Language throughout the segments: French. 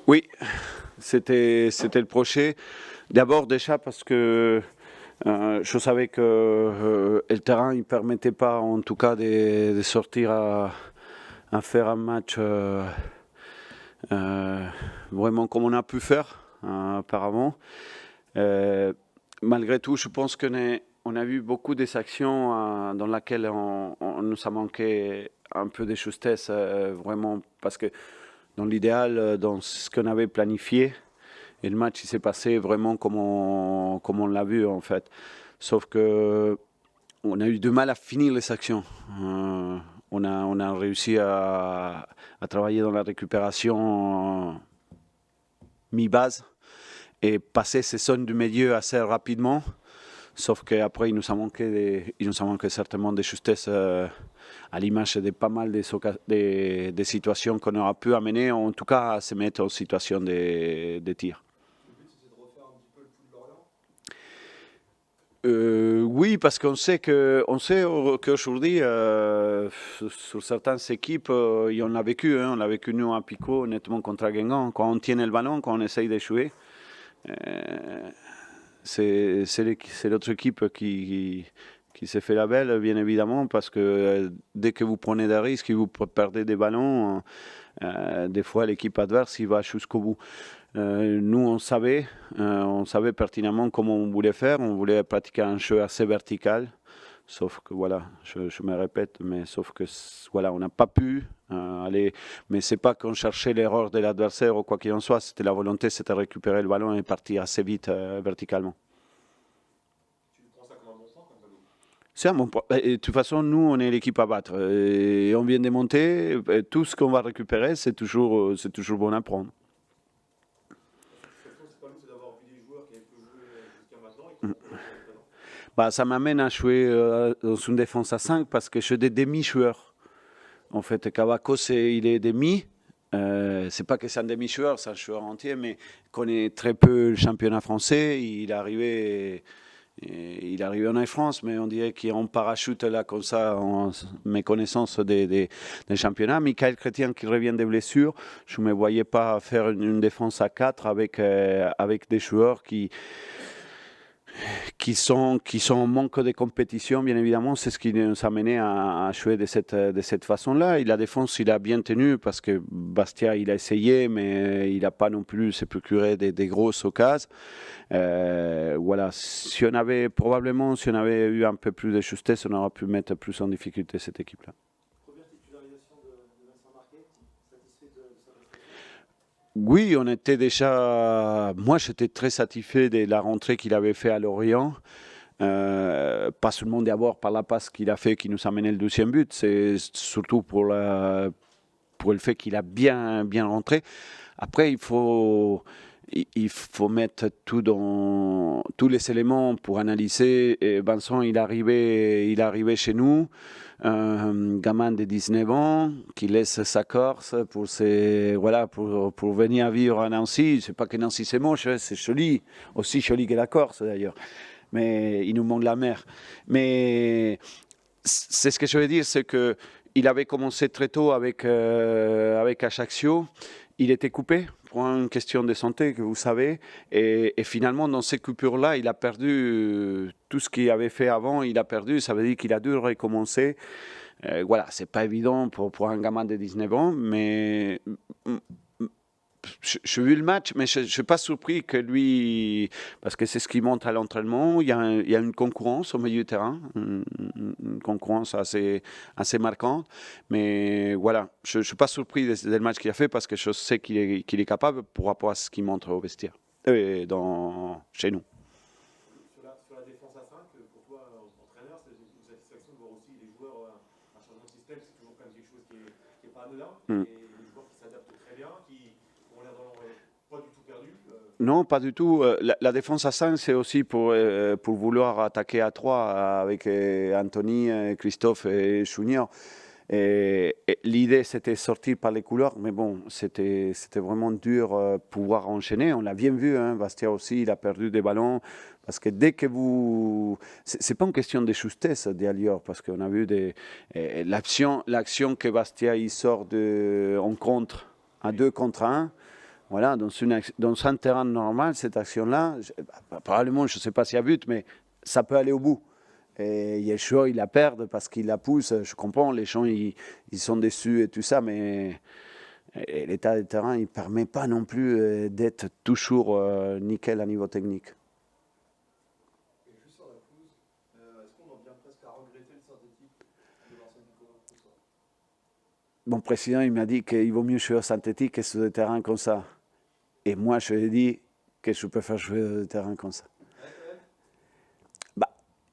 Oui, c'était le projet. D'abord déjà parce que je savais que le terrain ne permettait pas en tout cas de sortir à faire un match vraiment comme on a pu faire apparemment. Malgré tout, je pense qu'on a vu beaucoup des actions dans lesquelles on nous a manqué un peu de justesse, vraiment, parce que dans l'idéal, dans ce qu'on avait planifié, et le match il s'est passé vraiment comme on l'a vu en fait. Sauf que on a eu du mal à finir les actions. On a réussi à travailler dans la récupération mi-base et passer ces zones du milieu assez rapidement. Sauf qu'après, il nous a manqué certainement de justesse à l'image de pas mal de situations qu'on aura pu amener, en tout cas à se mettre en situation de tir. Oui, parce qu'on sait qu'aujourd'hui, sur certaines équipes, on l'a vécu. On l'a vécu nous à Pico, honnêtement, contre Guingamp. Quand on tient le ballon, quand on essaye de jouer, c'est l'autre équipe qui s'est fait la belle, bien évidemment, parce que dès que vous prenez des risques et vous perdez des ballons, des fois l'équipe adverse il va jusqu'au bout. Nous, on savait pertinemment comment on voulait faire. On voulait pratiquer un jeu assez vertical. Sauf que voilà, je me répète, mais sauf que voilà, on n'a pas pu aller. Mais c'est pas qu'on cherchait l'erreur de l'adversaire ou quoi qu'il en soit. C'était la volonté, c'était récupérer le ballon et partir assez vite verticalement. C'est un bon point. De toute façon, nous, on est l'équipe à battre. Et on vient de monter. Tout ce qu'on va récupérer, c'est toujours bon à prendre. Bah, ça m'amène à jouer dans une défense à 5 parce que je suis des demi-joueurs. En fait, Cavacos, il est demi. C'est pas que c'est un demi-joueur, c'est un joueur entier, mais il connaît très peu le championnat français. Il est arrivé en France, mais on dirait qu'il est en parachute là, comme ça, en méconnaissance des championnats. Michael Chrétien qui revient des blessures, je ne me voyais pas faire une défense à 4 avec des joueurs qui sont en manque de compétition, bien évidemment. C'est ce qui nous a mené à jouer de cette façon-là. Et la défense, il a bien tenu parce que Bastia, il a essayé, mais il n'a pas non plus se procuré des grosses occasions. Voilà, si on avait eu un peu plus de justesse, on aurait pu mettre plus en difficulté cette équipe-là. Oui, on était déjà. Moi, j'étais très satisfait de la rentrée qu'il avait fait à Lorient. Pas seulement d'abord par la passe qu'il a fait qui nous a mené le deuxième but, c'est surtout pour le fait qu'il a bien rentré. Après, il faut mettre tous les éléments pour analyser. Et Vincent, il est arrivé chez nous, un gamin de 19 ans qui laisse sa Corse pour venir vivre à Nancy. C'est pas que Nancy c'est moche, c'est joli, aussi joli que la Corse d'ailleurs. Mais il nous manque la mer. Mais c'est ce que je veux dire, c'est que il avait commencé très tôt avec Ajaccio. Il était coupé pour une question de santé, que vous savez. Et finalement, dans ces coupures-là, il a perdu tout ce qu'il avait fait avant. Il a perdu. Ça veut dire qu'il a dû recommencer. Voilà, c'est pas évident pour un gamin de 19 ans, mais j'ai vu le match, mais je ne suis pas surpris que lui, parce que c'est ce qu'il montre à l'entraînement, il y a une concurrence au milieu du terrain, une concurrence assez marquante, mais voilà, je ne suis pas surpris du match qu'il a fait parce que je sais qu'il est capable par rapport à ce qu'il montre au vestiaire, chez nous. Sur la défense à 5, pour toi, entraîneur, c'est une satisfaction de voir aussi les joueurs, un changement de système, c'est toujours quand même quelque chose qui n'est pas anodin, et les joueurs qui s'adaptent très bien, qui ont l'air pas du tout perdus. Non, pas du tout. La défense à 5, c'est aussi pour vouloir attaquer à 3 avec Anthony, Christophe et Junior. Et l'idée, c'était sortir par les couleurs, mais bon, c'était vraiment dur pouvoir enchaîner. On l'a bien vu, hein, Bastia aussi, il a perdu des ballons. Parce que dès que vous... C'est pas une question de justesse d'ailleurs, parce qu'on a vu l'action que Bastia il sort en contre à 2 contre 1. Voilà, dans un terrain normal, cette action-là, probablement, je ne sais pas s'il y a but, mais ça peut aller au bout. Et Yeshua, il la perd parce qu'il la pousse. Je comprends, les gens, ils sont déçus et tout ça, mais l'état du terrain, il ne permet pas non plus d'être toujours nickel à niveau technique. Et juste sur la pelouse, est-ce qu'on en vient presque à regretter le synthétique de l'ancienne Nicolas? Mon président, il m'a dit qu'il vaut mieux jouer au synthétique que sur des terrains comme ça. Et moi, je lui ai dit que je préfère jouer sur des terrains comme ça.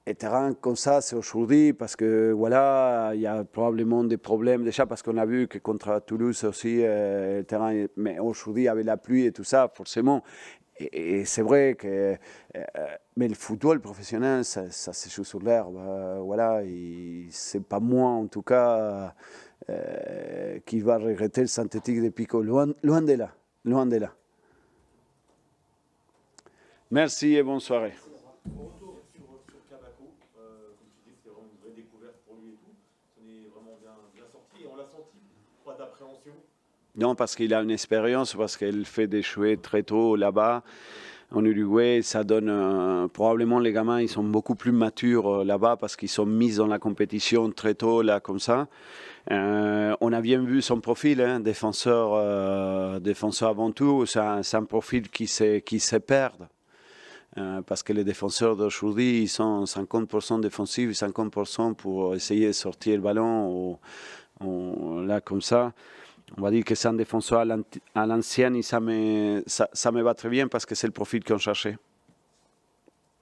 Les terrains comme ça, c'est aujourd'hui parce que voilà, il y a probablement des problèmes déjà parce qu'on a vu que contre Toulouse aussi, le terrain, mais aujourd'hui avec la pluie et tout ça, forcément. Et c'est vrai que, mais le football professionnel, ça se joue sur l'herbe. Voilà, c'est pas moi en tout cas qui va regretter le synthétique de Pico. Loin de là, loin de là. Merci et bonne soirée. Au retour sur Kabako, comme tu dis, c'était vraiment une vraie découverte pour lui et tout. On est vraiment bien sorti et on l'a senti, pas d'appréhension. Non, parce qu'il a une expérience, parce qu'il fait des jouets très tôt là-bas. En Uruguay, ça donne probablement les gamins, ils sont beaucoup plus matures là-bas parce qu'ils sont mis dans la compétition très tôt là comme ça. On a bien vu son profil, hein, défenseur avant tout. C'est un profil qui se perd. Parce que les défenseurs d'aujourd'hui, ils sont 50% défensifs et 50% pour essayer de sortir le ballon là comme ça. On va dire que c'est un défenseur à l'ancienne et ça me va très bien parce que c'est le profil qu'on cherchait.